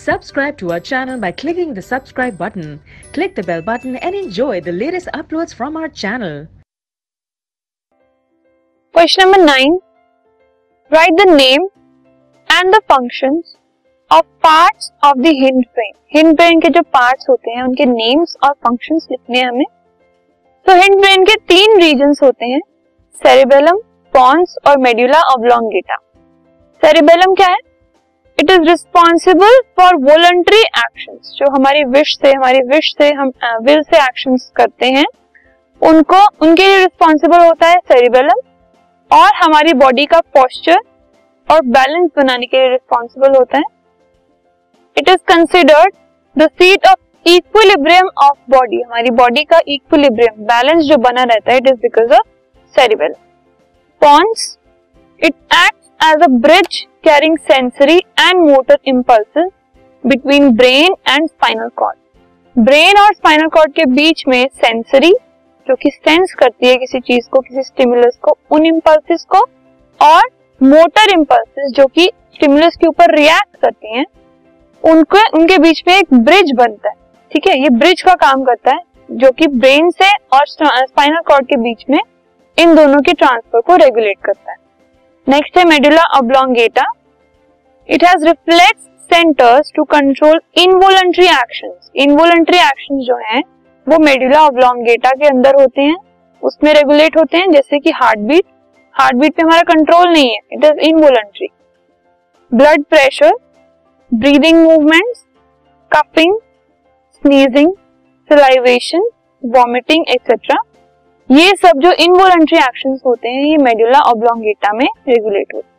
Subscribe to our channel by clicking the subscribe button. Click the bell button and enjoy the latest uploads from our channel. Question number 9. Write the name and the functions of parts of the hind brain. Hind brain के जो parts होते हैं उनके names और functions लिखने हैं हमें. तो हिंड ब्रेन के 3 रीजन्स होते हैं, सेरिबेलम, पॉन्स और मेडुला ऑब्लोंगेटा. सेरिबेलम क्या है? It is responsible for voluntary actions. जो हमारी विश से हम विल से एक्शंस करते हैं उनको उनके लिए रिस्पॉन्सिबल होता है सेरिबेलम, और हमारी बॉडी का पोस्चर और बैलेंस बनाने के लिए रिस्पॉन्सिबल होता है. It is considered the seat of equilibrium of body. हमारी बॉडी का इक्विलिब्रियम बैलेंस जो बना रहता है, it is because of cerebellum. Pons, it acts as a bridge carrying sensory and motor impulses between brain and spinal cord. Brain और spinal cord के बीच में sensory, जो कि सेंस करती है किसी चीज को, किसी स्टिमुलस को, उन इम्पल्सिस को, और मोटर इम्पल्सिस जो कि स्टिमुलस के ऊपर रिएक्ट करती हैं, उनके बीच में एक ब्रिज बनता है. ठीक है, ये ब्रिज का काम करता है जो कि ब्रेन से और स्पाइनल कॉर्ड के बीच में इन दोनों के ट्रांसफर को रेगुलेट करता है. नेक्स्ट है medulla oblongata. It has reflex centres to control involuntary actions. Involuntary actions जो हैं वो मेडुला ऑब्लोंगेटा के अंदर होते हैं, उसमें रेगुलेट होते हैं, जैसे कि हार्ट बीट पे हमारा कंट्रोल नहीं है, it is involuntary. Blood pressure, breathing movements, coughing, sneezing, salivation, vomiting etcetera, ये सब जो इनवॉलंटरी एक्शंस होते हैं ये मेडुला ऑब्लोंगेटा में रेगुलेट होते हैं.